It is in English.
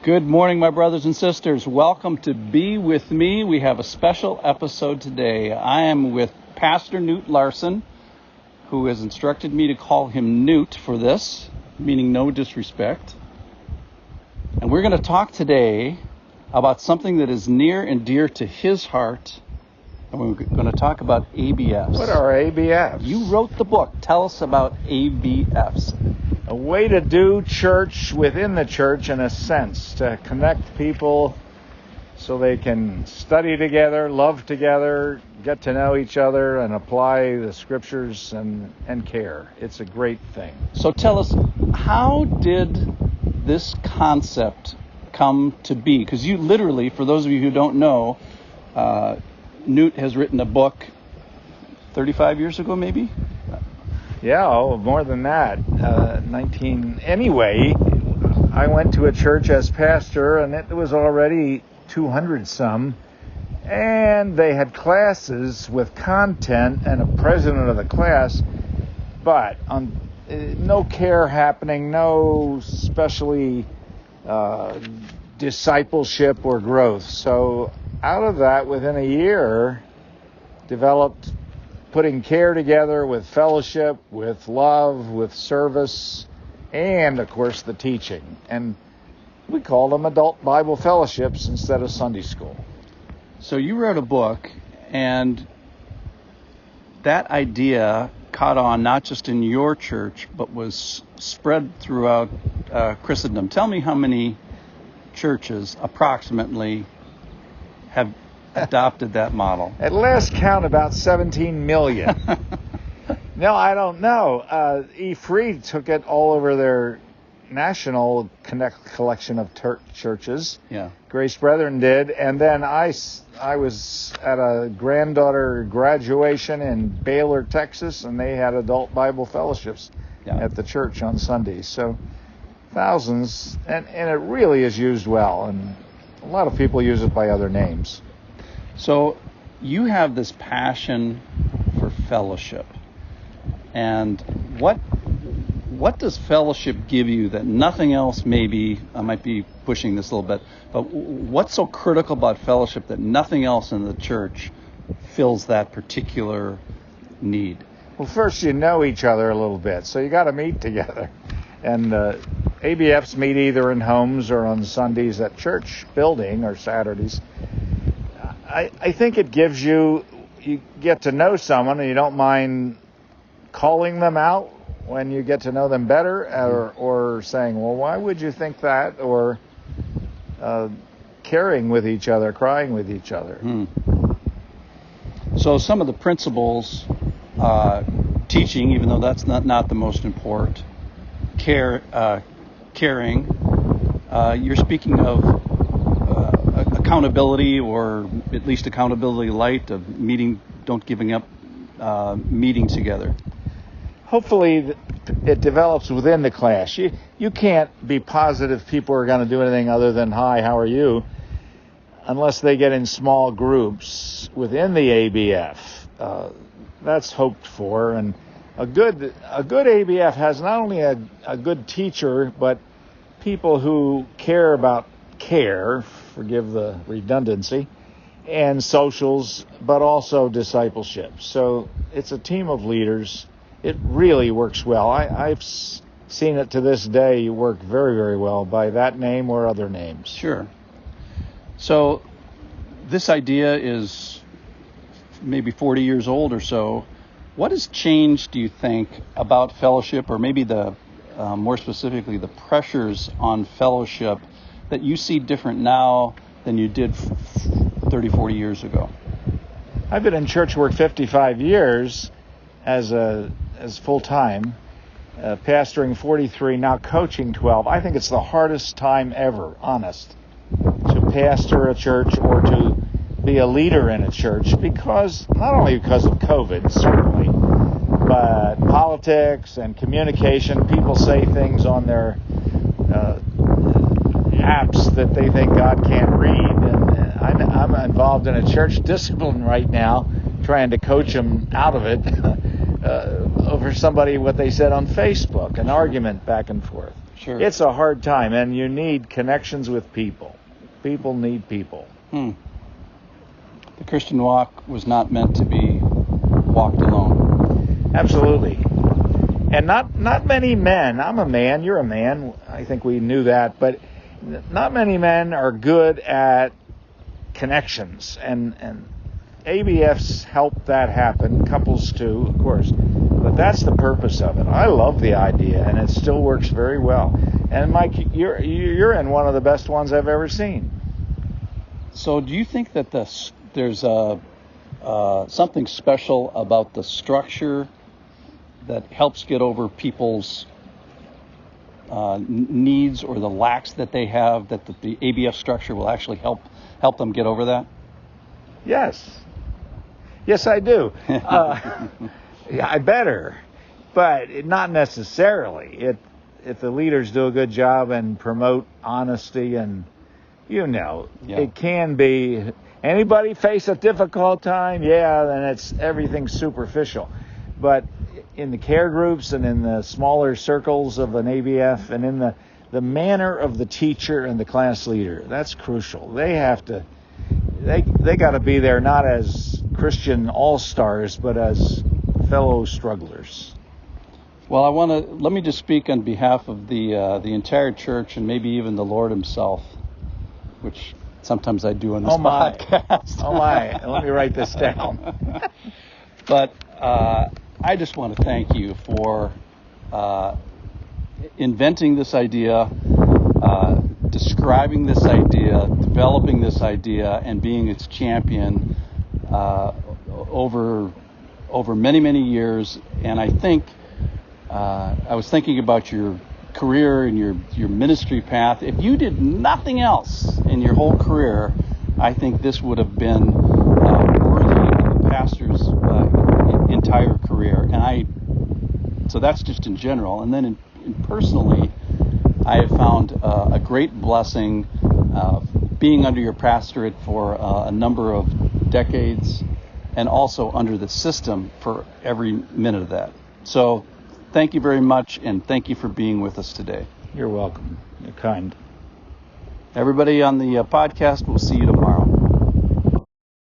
Good morning, my brothers and sisters. Welcome to Be With Me. We have a special episode today. I am with Pastor Knute Larson, who has instructed me to call him Knute for this, meaning no disrespect. And we're going to talk today about something that is near and dear to his heart. And we're going to talk about ABFs. What are ABFs? You wrote the book. Tell us about ABFs. A way to do church within the church, in a sense, to connect people so they can study together, love together, get to know each other, and apply the scriptures and care. It's a great thing. So tell us, how did this concept come to be? Because you literally, for those of you who don't know, Knute has written a book 35 years ago, maybe? Yeah, more than that. Anyway, I went to a church as pastor, and it was already 200 some, and they had classes with content and a president of the class, but no care happening, no especially discipleship or growth. So out of that, within a year, developed putting care together with fellowship, with love, with service, and, of course, the teaching. And we called them adult Bible fellowships instead of Sunday school. So you wrote a book, and that idea caught on not just in your church, but was spread throughout Christendom. Tell me how many churches approximately have adopted that model. At last count, about 17 million. No, I don't know. E-Free took it all over their national collection of churches. Yeah. Grace Brethren did. And then I was at a granddaughter graduation in Baylor, Texas, and they had adult Bible fellowships at the church on Sundays. So thousands, and it really is used well. And a lot of people use it by other names. So you have this passion for fellowship, and what does fellowship give you that nothing else? Maybe I might be pushing this a little bit, but what's so critical about fellowship that nothing else in the church fills that particular need? Well, first you know each other a little bit, so you got to meet together, and ABFs meet either in homes or on Sundays at church building or Saturdays. I think it gives you get to know someone, and you don't mind calling them out when you get to know them better, or saying, well, why would you think that? Or caring with each other, crying with each other. So some of the principles, teaching, even though that's not the most important, caring, you're speaking of accountability, or at least accountability light, of don't giving up, meeting together. Hopefully it develops within the class. You can't be positive people are going to do anything other than, hi, how are you, unless they get in small groups within the ABF. That's hoped for. And a good ABF has not only a good teacher, but people who care about care, forgive the redundancy, and socials, but also discipleship. So it's a team of leaders. It really works well. I've seen it to this day work very, very well by that name or other names. Sure. So this idea is maybe 40 years old or so. What has changed, do you think, about fellowship, or maybe more specifically the pressures on fellowship that you see different now than you did 30, 40 years ago? I've been in church work 55 years as full-time, pastoring 43, now coaching 12. I think it's the hardest time ever, honest, to pastor a church or to be a leader in a church, because not only because of COVID, certainly, but politics and communication. People say things on their apps that they think God can't read, and I'm involved in a church discipline right now, trying to coach them out of it over what they said on Facebook, an argument back and forth. Sure. It's a hard time, and you need connections with people. People need people. The Christian walk was not meant to be walked alone. Absolutely. And not many men, I'm a man, you're a man, I think we knew that, but not many men are good at connections, and ABFs help that happen, couples too, of course, but that's the purpose of it. I love the idea, and it still works very well. And Mike, you're in one of the best ones I've ever seen. So do you think that there's something special about the structure that helps get over people's needs or the lacks that they have, that the ABF structure will actually help them get over that? Yes, I do. Yeah, I better, but not necessarily. If the leaders do a good job and promote honesty, and it can be. Anybody face a difficult time? Yeah, then everything's superficial. But in the care groups and in the smaller circles of an ABF and in the manner of the teacher and the class leader, that's crucial. They got to be there not as Christian all-stars, but as fellow strugglers. Well, let me just speak on behalf of the entire church and maybe even the Lord himself, which sometimes I do on this podcast. Oh my, let me write this down. But I just want to thank you for inventing this idea, describing this idea, developing this idea, and being its champion over many, many years. And I think I was thinking about your career and your ministry path. If you did nothing else in your whole career, I think this would have been worthy of the pastor's entire career. So that's just in general. And then personally, I have found a great blessing being under your pastorate for a number of decades, and also under the system for every minute of that. So thank you very much, and thank you for being with us today. You're welcome. You're kind. Everybody on the podcast, we'll see you tomorrow.